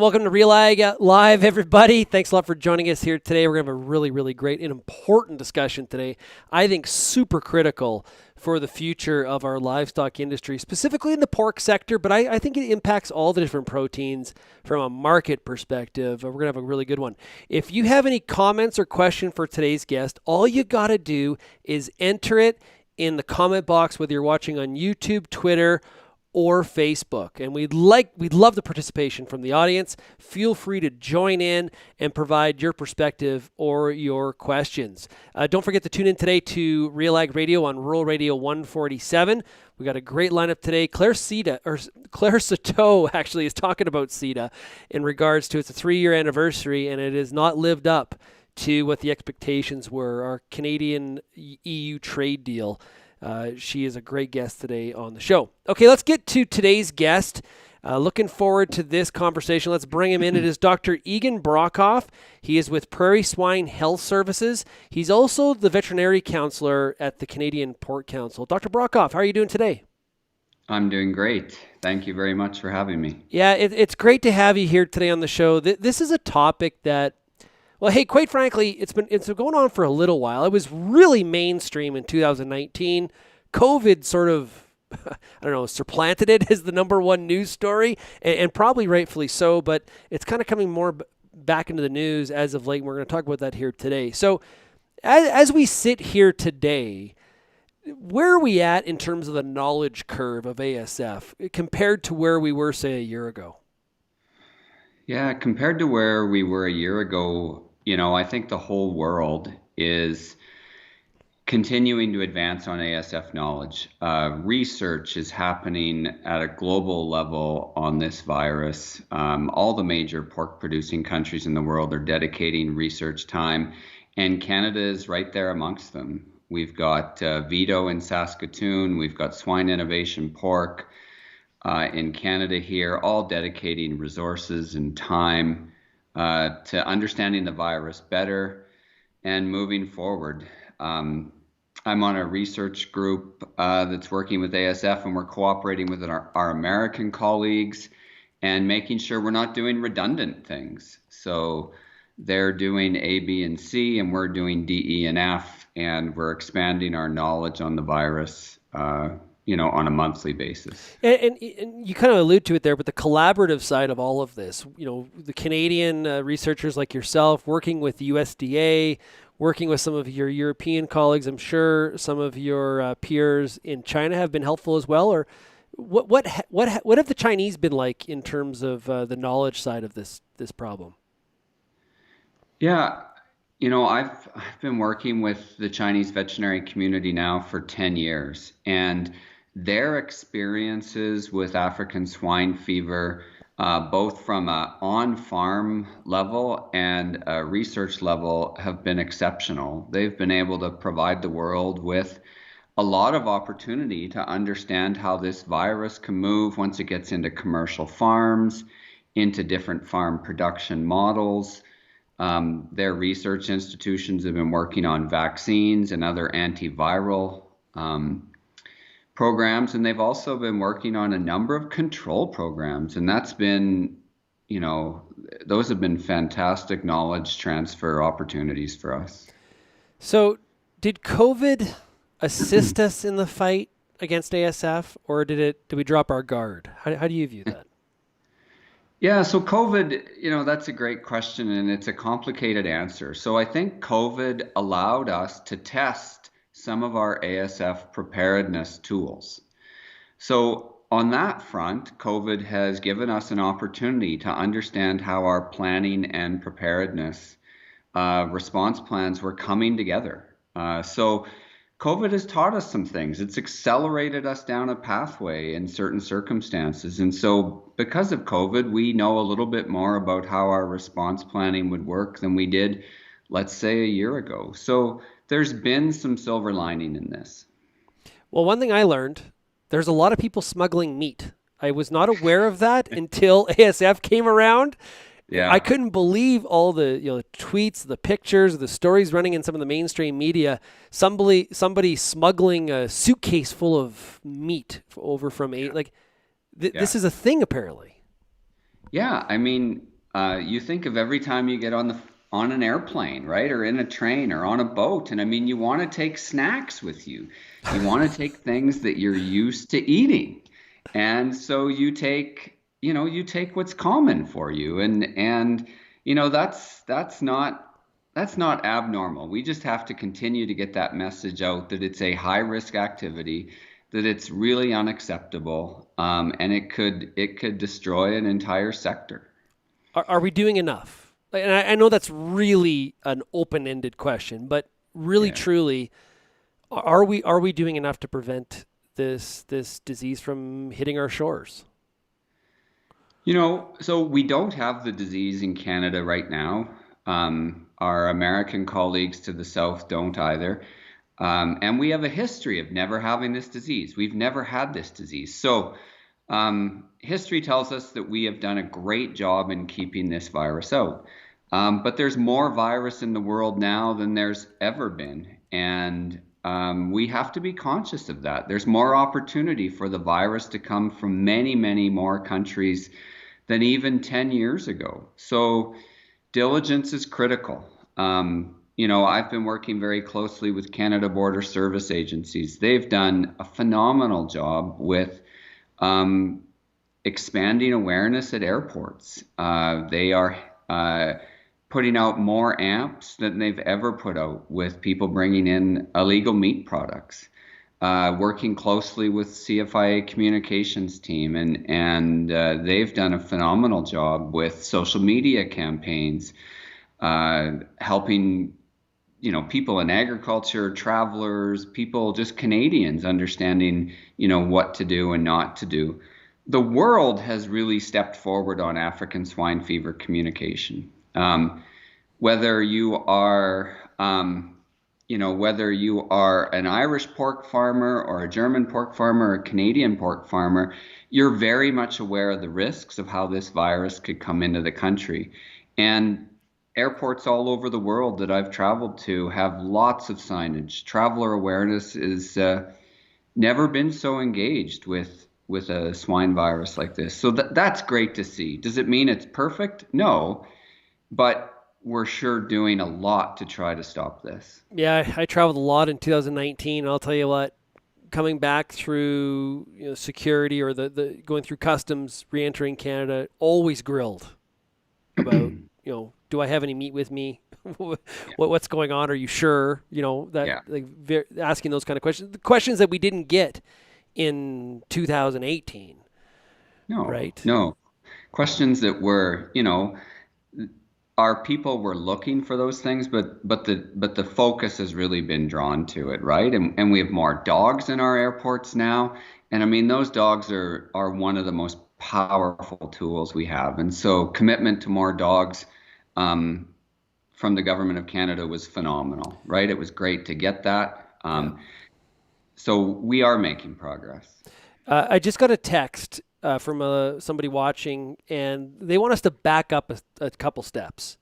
welcome to RealAg Live, everybody. Thanks a lot for joining us here today. We're going to have a really, really great and important discussion today. I think super critical for the future of our livestock industry, specifically in the pork sector, but I think it impacts all the different proteins from a market perspective. We're going to have a really good one. If you have any comments or question for today's guest, all you got to do is enter it in the comment box, whether you're watching on YouTube, Twitter, or Facebook. And we'd love the participation from the audience. Feel free to join in and provide your perspective or your questions. Don't forget to tune in today to RealAg Radio on Rural Radio 147. We got a great lineup today. Claire Sateau actually is talking about CETA in regards to it's a 3-year anniversary, and it has not lived up to what the expectations were. Our Canadian EU trade deal. She is a great guest today on the show. Okay, let's get to today's guest. Looking forward to this conversation. Let's bring him in. It is Dr. Egan Brockhoff. He is with Prairie Swine Health Services. He's also the veterinary counselor at the Canadian Pork Council. Dr. Brockhoff, how are you doing today? I'm doing great. Thank you very much for having me. Yeah, it's great to have you here today on the show. This is a topic that, well, hey, quite frankly, it's been going on for a little while. It was really mainstream in 2019. COVID sort of, supplanted it as the number one news story, and probably rightfully so, but it's kind of coming more back into the news as of late, and we're going to talk about that here today. So as we sit here today, where are we at in terms of the knowledge curve of ASF compared to where we were, say, a year ago? Yeah, compared to where we were a year ago, I think the whole world is continuing to advance on ASF knowledge. Research is happening at a global level on this virus. All the major pork producing countries in the world are dedicating research time, and Canada is right there amongst them. We've got VITO in Saskatoon, we've got Swine Innovation Pork in Canada here, all dedicating resources and time to understanding the virus better and moving forward. I'm on a research group that's working with ASF, and we're cooperating with our American colleagues and making sure we're not doing redundant things. So they're doing A, B, and C, and we're doing D, E, and F, and we're expanding our knowledge on the virus on a monthly basis. And you kind of allude to it there, but the collaborative side of all of this, the Canadian researchers like yourself working with the USDA, working with some of your European colleagues, I'm sure some of your peers in China have been helpful as well. Or what have the Chinese been like in terms of the knowledge side of this problem? Yeah. I've been working with the Chinese veterinary community now for 10 years, and their experiences with African swine fever, both from an on-farm level and a research level, have been exceptional. They've been able to provide the world with a lot of opportunity to understand how this virus can move once it gets into commercial farms, into different farm production models. Their research institutions have been working on vaccines and other antiviral programs, and they've also been working on a number of control programs, and that's been, those have been fantastic knowledge transfer opportunities for us. So did COVID assist us in the fight against ASF, or did we drop our guard? How do you view that? Yeah, so COVID, that's a great question, and it's a complicated answer. So I think COVID allowed us to test some of our ASF preparedness tools. So on that front, COVID has given us an opportunity to understand how our planning and preparedness response plans were coming together. So COVID has taught us some things. It's accelerated us down a pathway in certain circumstances. And so because of COVID, we know a little bit more about how our response planning would work than we did, let's say, a year ago. So there's been some silver lining in this. Well, one thing I learned, there's a lot of people smuggling meat. I was not aware of that until ASF came around. Yeah. I couldn't believe all the tweets, the pictures, the stories running in some of the mainstream media. Somebody smuggling a suitcase full of meat over from This is a thing apparently. Yeah, I mean, you think of every time you get on an airplane, right, or in a train or on a boat, and I mean, you want to take snacks with you. You want to take things that you're used to eating, and so you take what's common for you, and that's not abnormal. We just have to continue to get that message out that it's a high risk activity, that it's really unacceptable, and it could destroy an entire sector. Are we doing enough? And I know that's really an open-ended question, but really, Yeah. truly, are we doing enough to prevent this disease from hitting our shores? So we don't have the disease in Canada right now. Our American colleagues to the south don't either. And we have a history of never having this disease. We've never had this disease. So history tells us that we have done a great job in keeping this virus out. But there's more virus in the world now than there's ever been. And we have to be conscious of that. There's more opportunity for the virus to come from many, many more countries than even 10 years ago. So diligence is critical. I've been working very closely with Canada Border Service agencies. They've done a phenomenal job with um, expanding awareness at airports. They are putting out more amps than they've ever put out with people bringing in illegal meat products. Working closely with CFIA communications team, and they've done a phenomenal job with social media campaigns, helping people in agriculture, travelers, people, just Canadians understanding what to do and not to do. The world has really stepped forward on African swine fever communication. Whether you are whether you are an Irish pork farmer or a German pork farmer or a Canadian pork farmer, you're very much aware of the risks of how this virus could come into the country. And airports all over the world that I've traveled to have lots of signage. Traveler awareness is never been so engaged with a swine virus like this. So that's great to see. Does it mean it's perfect? No, but we're sure doing a lot to try to stop this. Yeah, I traveled a lot in 2019. And I'll tell you what, coming back through security or the going through customs, re-entering Canada, always grilled about do I have any meat with me? Yeah. What's going on? Are you sure? That Yeah. like asking those kind of questions, the questions that we didn't get in 2018, No, right? no. Questions that were, our people were looking for those things, but the focus has really been drawn to it, right? And we have more dogs in our airports now. And I mean, those dogs are one of the most powerful tools we have. And so commitment to more dogs um, from the government of Canada was phenomenal, right? It was great to get that. Yeah. So we are making progress. I just got a text from somebody watching, and they want us to back up a couple steps.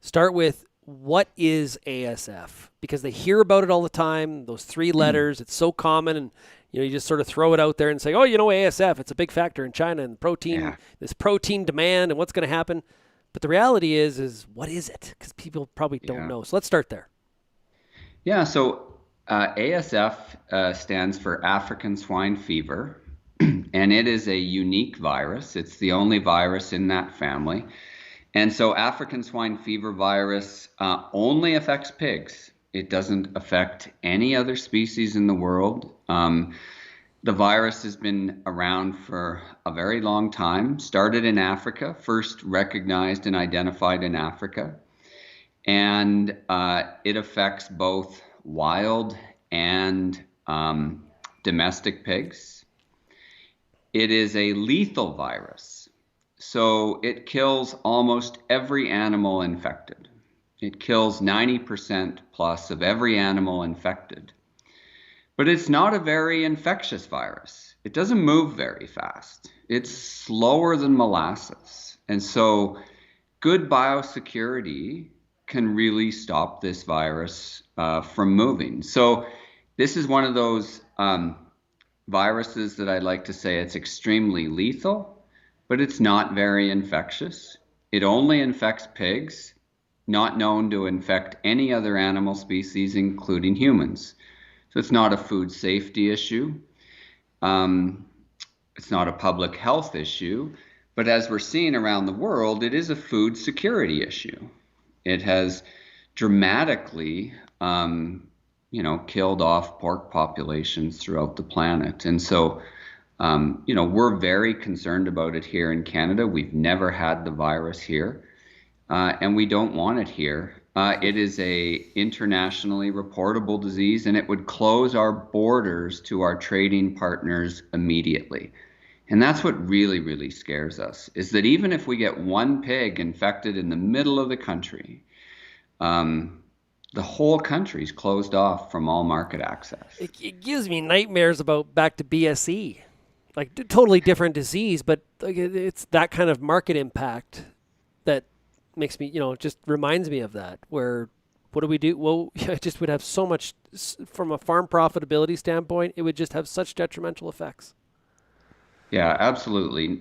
Start with what is ASF? Because they hear about it all the time, those three letters, it's so common, and you just sort of throw it out there and say, oh, ASF, it's a big factor in China and Yeah, this protein demand and what's going to happen. But the reality is what is it? Because people probably don't yeah. know. So let's start there. Yeah, so ASF stands for African swine fever, and it is a unique virus. It's the only virus in that family. And so African swine fever virus only affects pigs. It doesn't affect any other species in the world. The virus has been around for a very long time, started in Africa, first recognized and identified in Africa. And it affects both wild and domestic pigs. It is a lethal virus, so it kills almost every animal infected. It kills 90% plus of every animal infected. But it's not a very infectious virus. It doesn't move very fast. It's slower than molasses. And so good biosecurity can really stop this virus from moving. So this is one of those viruses that I'd like to say it's extremely lethal, but it's not very infectious. It only infects pigs, not known to infect any other animal species, including humans. So it's not a food safety issue. Um, it's not a public health issue. But as we're seeing around the world, it is a food security issue. It has dramatically, killed off pork populations throughout the planet. And so, we're very concerned about it here in Canada. We've never had the virus here, and we don't want it here. It is a internationally reportable disease, and it would close our borders to our trading partners immediately. And that's what really, really scares us, is that even if we get one pig infected in the middle of the country, the whole country's closed off from all market access. It gives me nightmares about back to BSE, like totally different disease, but like it's that kind of market impact that makes me, just reminds me of that. Where what do we do? Well, it just would have so much from a farm profitability standpoint. It would just have such detrimental effects. Yeah, absolutely.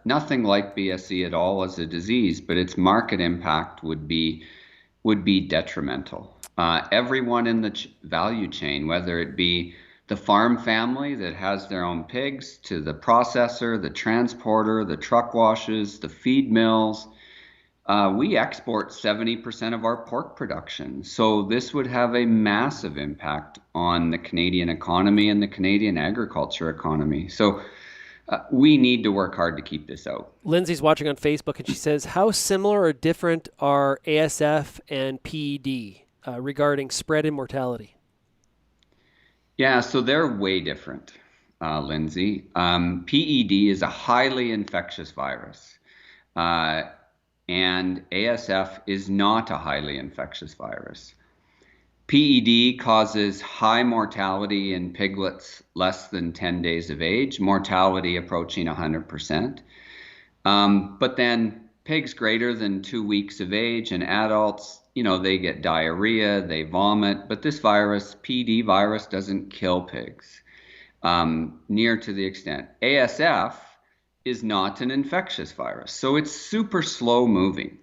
Nothing like BSE at all as a disease, but its market impact would be detrimental. Everyone in the value chain, whether it be the farm family that has their own pigs, to the processor, the transporter, the truck washes, the feed mills, we export 70% of our pork production. So this would have a massive impact on the Canadian economy and the Canadian agriculture economy. So we need to work hard to keep this out. Lindsay's watching on Facebook, and she says, how similar or different are ASF and PED regarding spread and mortality? Yeah, so they're way different, Lindsay. PED is a highly infectious virus, and ASF is not a highly infectious virus. PED causes high mortality in piglets less than 10 days of age, mortality approaching 100%. But then pigs greater than 2 weeks of age and adults, they get diarrhea, they vomit. But this virus, PED virus, doesn't kill pigs near to the extent. ASF is not an infectious virus, so it's super slow moving.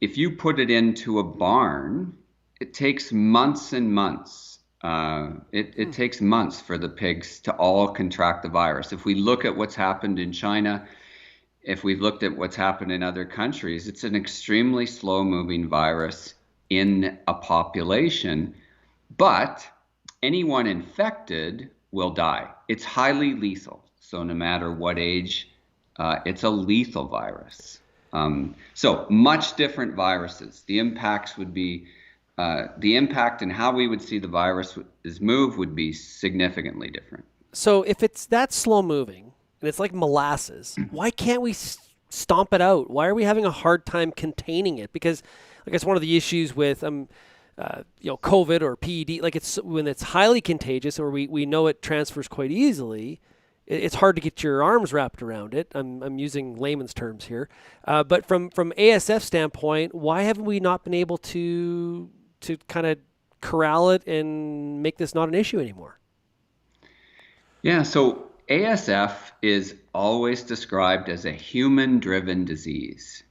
If you put it into a barn, it takes months and months. It takes months for the pigs to all contract the virus. If we look at what's happened in China, if we've looked at what's happened in other countries, it's an extremely slow-moving virus in a population, but anyone infected will die. It's highly lethal. So no matter what age, it's a lethal virus. So much different viruses. The impacts would be, the impact and how we would see the virus move would be significantly different. So if it's that slow moving and it's like molasses, why can't we stomp it out? Why are we having a hard time containing it? Because I guess one of the issues with COVID or PED, like it's when it's highly contagious or we know it transfers quite easily, it's hard to get your arms wrapped around it. I'm using layman's terms here. But from ASF standpoint, why haven't we not been able to kind of corral it and make this not an issue anymore? Yeah, so ASF is always described as a human-driven disease.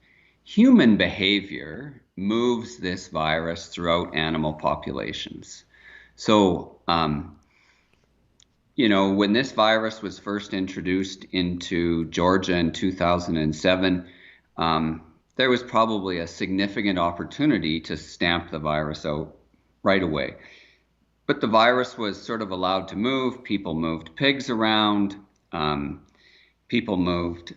Human behavior moves this virus throughout animal populations. So, when this virus was first introduced into Georgia in 2007, there was probably a significant opportunity to stamp the virus out right away. But the virus was sort of allowed to move. People moved pigs around. People moved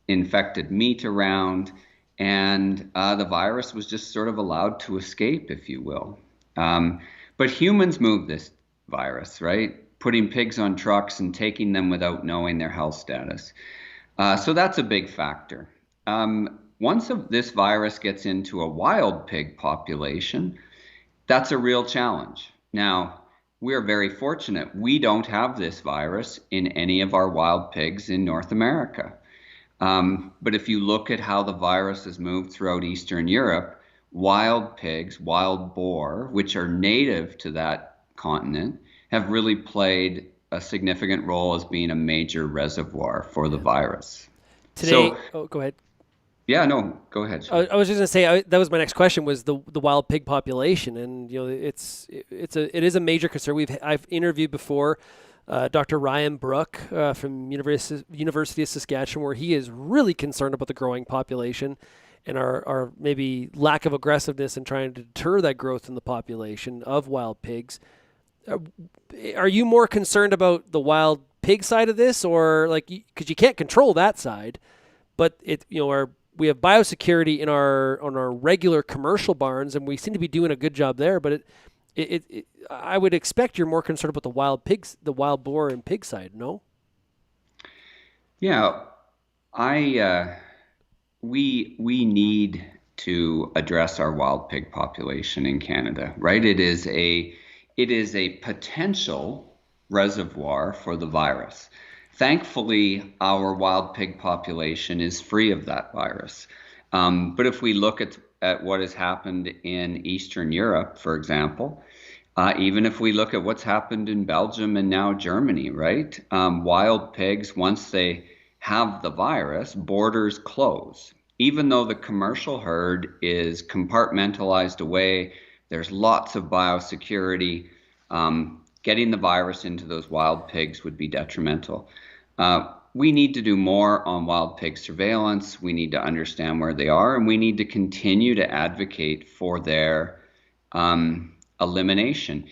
infected meat around. And the virus was just sort of allowed to escape, if you will. But humans move this virus, right? Putting pigs on trucks and taking them without knowing their health status. So that's a big factor. Once this virus gets into a wild pig population, that's a real challenge. Now, we're very fortunate. We don't have this virus in any of our wild pigs in North America. But if you look at how the virus has moved throughout Eastern Europe, wild pigs, wild boar, which are native to that continent, have really played a significant role as being a major reservoir for the virus. Today, So, oh, go ahead. yeah, no, go ahead, Sean. I was just going to say that was my next question was the wild pig population, and it is a major concern. I've interviewed before Dr. Ryan Brook from University of Saskatchewan, where he is really concerned about the growing population and our maybe lack of aggressiveness in trying to deter that growth in the population of wild pigs. Are, are you more concerned about the wild pig side of this, or like because you can't control that side? But we have biosecurity in our on our regular commercial barns, and we seem to be doing a good job there. But I would expect you're more concerned about the wild pigs, the wild boar and pig side. No. Yeah, I we need to address our wild pig population in Canada, right? It is a potential reservoir for the virus. Thankfully, our wild pig population is free of that virus. But if we look at what has happened in Eastern Europe, for example, even if we look at what's happened in Belgium and now Germany, right? Wild pigs, once they have the virus, borders close. Even though the commercial herd is compartmentalized away, there's lots of biosecurity. Getting the virus into those wild pigs would be detrimental. We need to do more on wild pig surveillance. We need to understand where they are, and we need to continue to advocate for their elimination.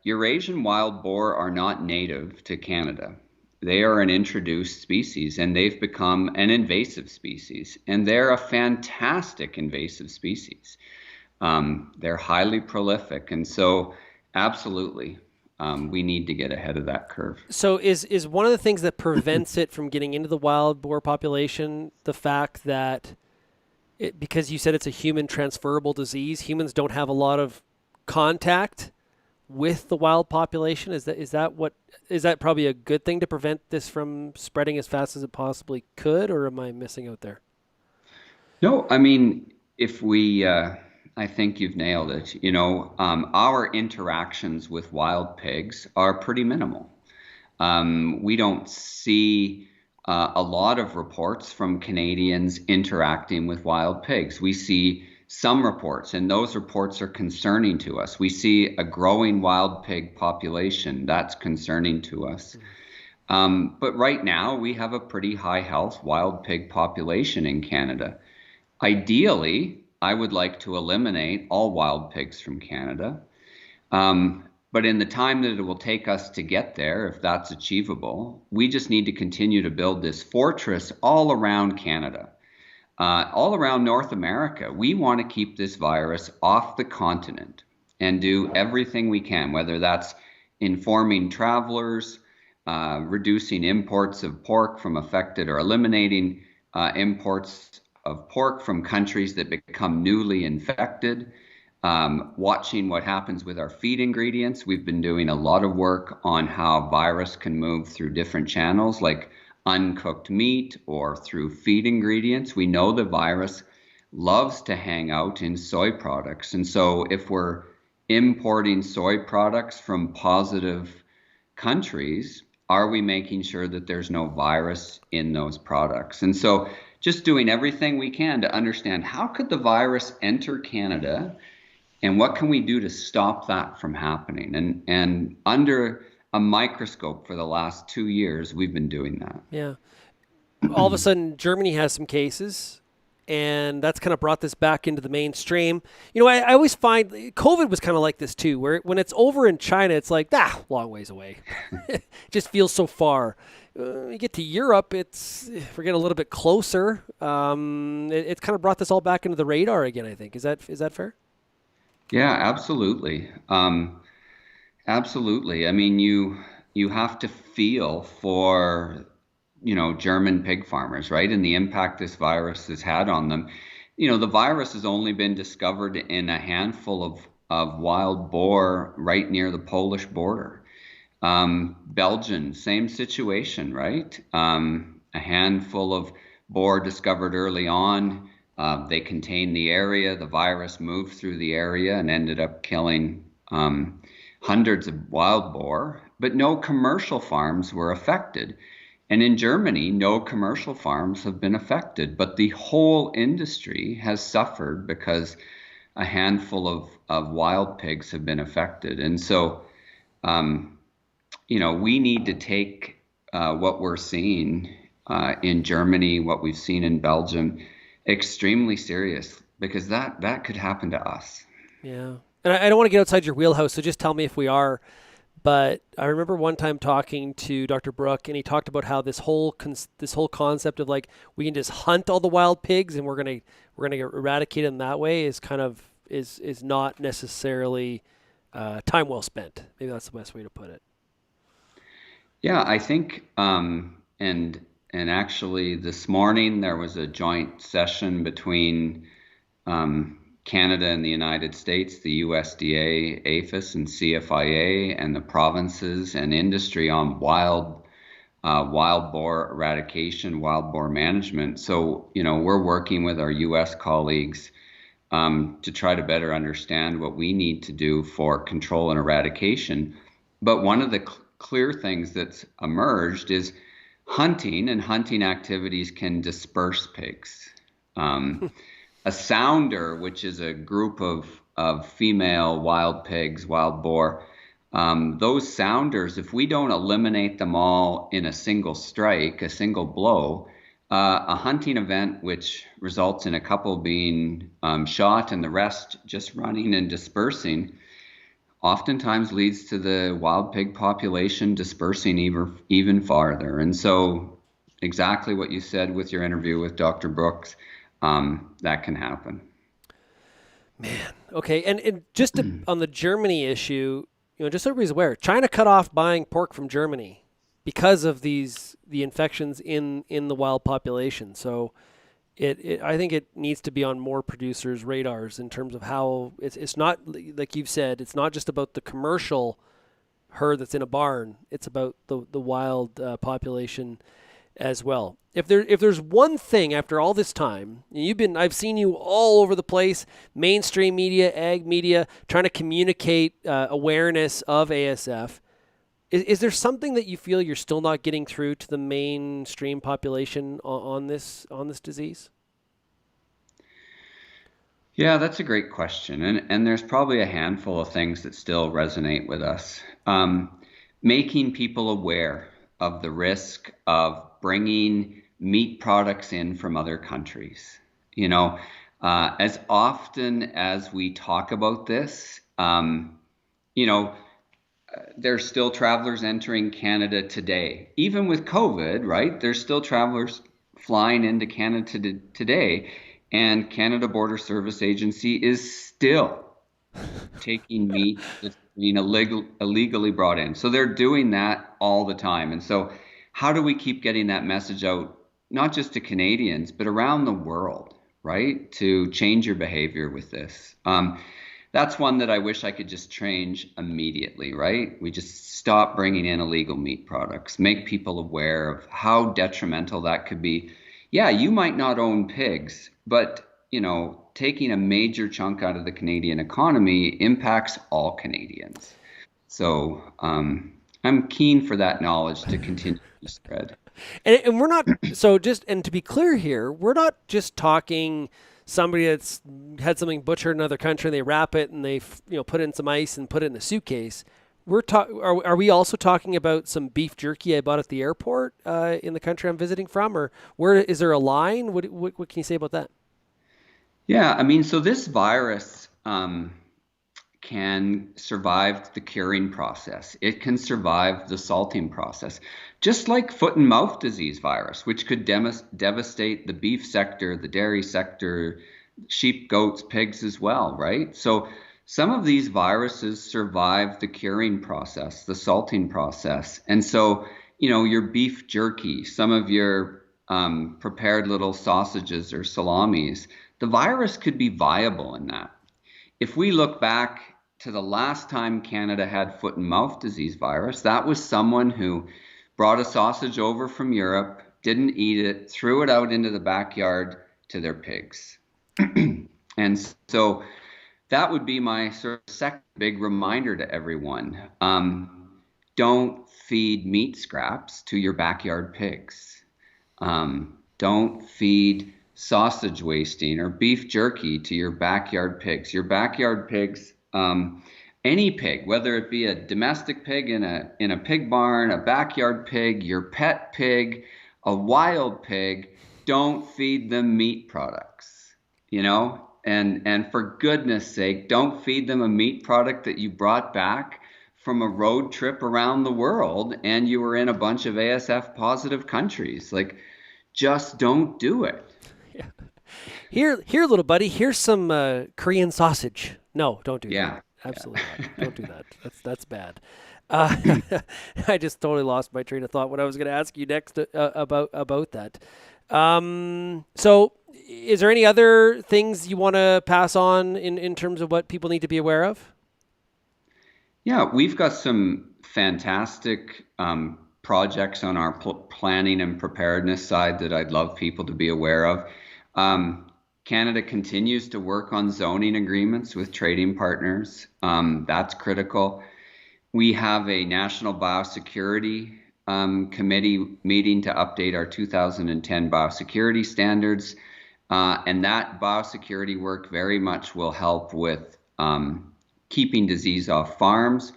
Eurasian wild boar are not native to Canada. They are an introduced species, and they've become an invasive species, and they're a fantastic invasive species. They're highly prolific, and so absolutely, we need to get ahead of that curve. So is one of the things that prevents it from getting into the wild boar population the fact that because you said it's a human transferable disease, humans don't have a lot of contact with the wild population? Is that probably a good thing to prevent this from spreading as fast as it possibly could, or am I missing out there? No, I mean, if we, I think you've nailed it. Our interactions with wild pigs are pretty minimal. We don't see a lot of reports from Canadians interacting with wild pigs. We see some reports, and those reports are concerning to us. We see a growing wild pig population. That's concerning to us. But right now, we have a pretty high health wild pig population in Canada. Ideally, I would like to eliminate all wild pigs from Canada. But in the time that it will take us to get there, if that's achievable, we just need to continue to build this fortress all around Canada, all around North America. We want to keep this virus off the continent and do everything we can, whether that's informing travelers, reducing imports of pork from affected or eliminating imports of pork from countries that become newly infected, watching what happens with our feed ingredients. We've been doing a lot of work on how virus can move through different channels like uncooked meat or through feed ingredients. We know the virus loves to hang out in soy products. And so if we're importing soy products from positive countries, are we making sure that there's no virus in those products? And so just doing everything we can to understand how could the virus enter Canada and what can we do to stop that from happening? And under a microscope for the last 2 years, we've been doing that. Yeah. All of a sudden, Germany has some cases, and that's kind of brought this back into the mainstream. I always find COVID was kind of like this too, where when it's over in China, it's like, long ways away. It just feels so far. You get to Europe, we're getting a little bit closer. It's kind of brought this all back into the radar again, I think. Is that fair? Yeah, absolutely. Absolutely. I mean, you have to feel for, German pig farmers, right? And the impact this virus has had on them. The virus has only been discovered in a handful of wild boar right near the Polish border. Belgian, same situation, right? A handful of boar discovered early on. They contained the area. The virus moved through the area and ended up killing hundreds of wild boar, but no commercial farms were affected. And in Germany, no commercial farms have been affected, but the whole industry has suffered because a handful of wild pigs have been affected. And so, um, we need to take what we're seeing in Germany, what we've seen in Belgium, extremely serious because that could happen to us. Yeah. And I don't want to get outside your wheelhouse, so just tell me if we are. But I remember one time talking to Dr. Brook, and he talked about how this whole concept of like we can just hunt all the wild pigs and we're gonna eradicate them that way is kind of is not necessarily time well spent. Maybe that's the best way to put it. Yeah, I think, and actually this morning there was a joint session between Canada and the United States, the USDA, APHIS, and CFIA, and the provinces and industry on wild boar eradication, wild boar management. So, we're working with our US colleagues to try to better understand what we need to do for control and eradication. But one of the clear things that's emerged is hunting, and hunting activities can disperse pigs. Um, a sounder, which is a group of female wild pigs, wild boar, those sounders, if we don't eliminate them all in a single strike, a single blow, a hunting event which results in a couple being shot and the rest just running and dispersing, oftentimes leads to the wild pig population dispersing even farther. And so, exactly what you said with your interview with Dr. Brooks, that can happen. Man. Okay. And just on the Germany issue, just so everybody's aware, China cut off buying pork from Germany because of the infections in the wild population. So I think it needs to be on more producers' radars in terms of how it's not like you've said. It's not just about the commercial herd that's in a barn. It's about the wild population as well. If there's one thing after all this time, I've seen you all over the place, mainstream media, ag media, trying to communicate awareness of ASF. Is there something that you feel you're still not getting through to the mainstream population on this disease? Yeah, that's a great question. And there's probably a handful of things that still resonate with us. Making people aware of the risk of bringing meat products in from other countries. As often as we talk about this, you know, there's still travelers entering Canada today. Even with COVID, right? There's still travelers flying into Canada today. And Canada Border Service Agency is still taking meat that's being illegally brought in. So they're doing that all the time. And so how do we keep getting that message out, not just to Canadians, but around the world, right? To change your behavior with this. That's one that I wish I could just change immediately, right? We just stop bringing in illegal meat products, make people aware of how detrimental that could be. Yeah, you might not own pigs, but taking a major chunk out of the Canadian economy impacts all Canadians. So I'm keen for that knowledge to continue to spread. And we're not so just and to be clear here, we're not just talking somebody that's had something butchered in another country and they wrap it and they put in some ice and put it in a suitcase. Are we also talking about some beef jerky I bought at the airport in the country I'm visiting from, or where is there a line? What can you say about that? Yeah, I mean, so this virus can survive the curing process. It can survive the salting process, just like foot and mouth disease virus, which could devastate the beef sector, the dairy sector, sheep, goats, pigs as well, right? So some of these viruses survive the curing process, the salting process. And so, your beef jerky, some of your prepared little sausages or salamis, the virus could be viable in that. If we look back to the last time Canada had foot and mouth disease virus, that was someone who brought a sausage over from Europe, didn't eat it, threw it out into the backyard to their pigs. And so that would be my sort of second big reminder to everyone. don't feed meat scraps to your backyard pigs. Don't feed sausage wasting or beef jerky to your backyard pigs. Your backyard pigs, any pig, whether it be a domestic pig in a pig barn, a backyard pig, your pet pig, a wild pig, don't feed them meat products, and for goodness sake, don't feed them a meat product that you brought back from a road trip around the world and you were in a bunch of ASF positive countries. Like, just don't do it. Yeah. Here, little buddy. Here's some Korean sausage. No, don't do Yeah. that. Absolutely not. Don't do that. That's bad. I just totally lost my train of thought. What I was going to ask you next about that. So, is there any other things you want to pass on in terms of what people need to be aware of? Yeah, we've got some fantastic projects on our planning and preparedness side that I'd love people to be aware of. Canada continues to work on zoning agreements with trading partners. That's critical. We have a National Biosecurity Committee meeting to update our 2010 biosecurity standards. And that biosecurity work very much will help with keeping disease off farms.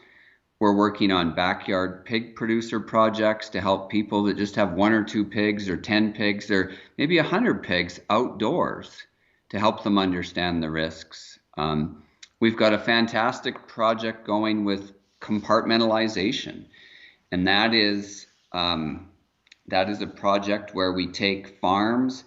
We're working on backyard pig producer projects to help people that just have 1 or 2 pigs or 10 pigs or maybe 100 pigs outdoors to help them understand the risks. We've got a fantastic project going with compartmentalization, and that is a project where we take farms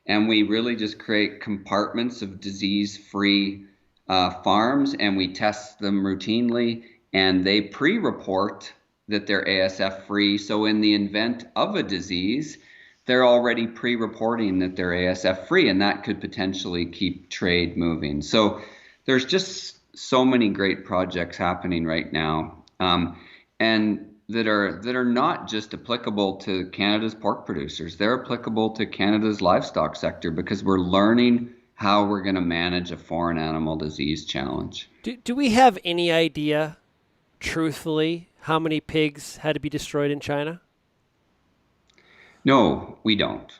and we really just create compartments of disease-free farms, and we test them routinely, and they pre-report that they're ASF free. So in the event of a disease, they're already pre-reporting that they're ASF free, and that could potentially keep trade moving. So there's just so many great projects happening right now, and that are not just applicable to Canada's pork producers. They're applicable to Canada's livestock sector because we're learning how we're going to manage a foreign animal disease challenge. Do we have any idea, truthfully, how many pigs had to be destroyed in China? No, we don't.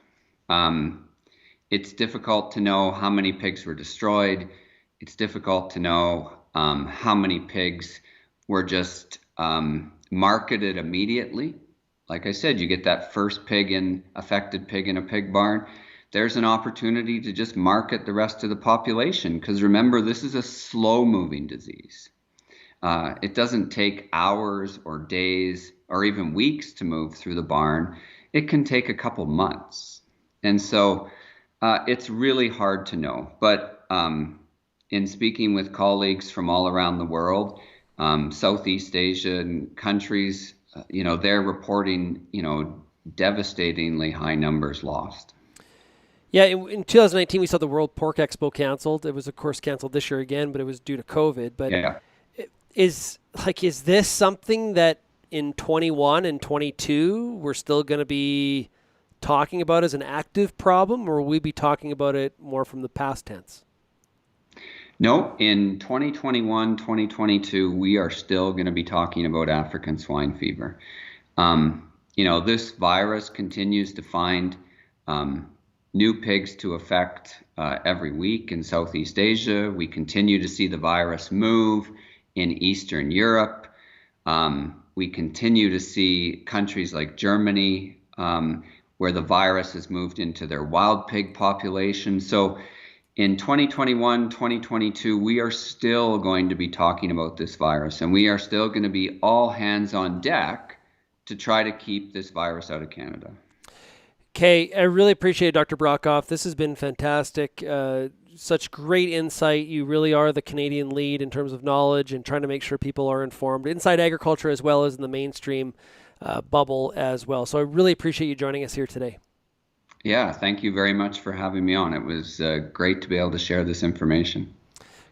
It's difficult to know how many pigs were destroyed. It's difficult to know how many pigs were just marketed immediately. Like I said, you get that first affected pig in a pig barn. There's an opportunity to just market the rest of the population, because remember, this is a slow-moving disease. It doesn't take hours or days or even weeks to move through the barn. It can take a couple months. And so it's really hard to know. But in speaking with colleagues from all around the world, Southeast Asia and countries, they're reporting, devastatingly high numbers lost. Yeah, in 2019, we saw the World Pork Expo canceled. It was, of course, canceled this year again, but it was due to COVID. But yeah. Is this something that in 21 and 22 we're still going to be talking about as an active problem, or will we be talking about it more from the past tense? No, in 2021, 2022, we are still going to be talking about African swine fever. This virus continues to find new pigs to affect every week in Southeast Asia. We continue to see the virus move in Eastern Europe. We continue to see countries like Germany, where the virus has moved into their wild pig population. So in 2021, 2022, we are still going to be talking about this virus, and we are still going to be all hands on deck to try to keep this virus out of Canada. Okay, I really appreciate it, Dr. Brockhoff. This has been fantastic. Such great insight. You really are the Canadian lead in terms of knowledge and trying to make sure people are informed inside agriculture as well as in the mainstream bubble as well. So I really appreciate you joining us here today. Yeah, thank you very much for having me on. It was great to be able to share this information.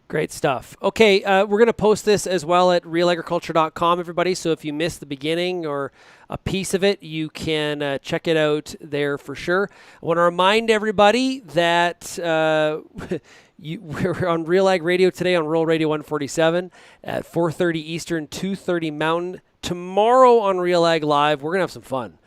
Great stuff. Okay, we're going to post this as well at realagriculture.com, everybody. So if you missed the beginning or a piece of it, you can check it out there for sure. I want to remind everybody that we're on RealAg Radio today on Rural Radio 147 at 4:30 Eastern, 2:30 Mountain. Tomorrow on RealAg Live, we're going to have some fun.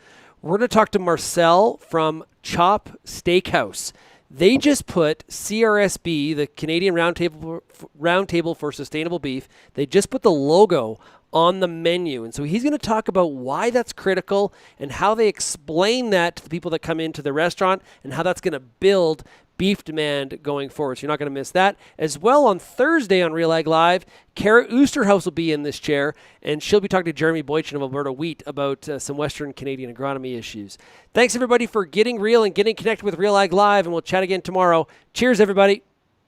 We're going to talk to Marcel from Chop Steakhouse. They just put CRSB, the Canadian Roundtable for Sustainable Beef, they just put the logo on the menu. And so he's going to talk about why that's critical and how they explain that to the people that come into the restaurant and how that's going to build beef demand going forward. So you're not going to miss that. As well, on Thursday on RealAg Live, Kara Oosterhouse will be in this chair, and she'll be talking to Jeremy Boychin of Alberta Wheat about some Western Canadian agronomy issues. Thanks, everybody, for getting real and getting connected with RealAg Live, and we'll chat again tomorrow. Cheers, everybody.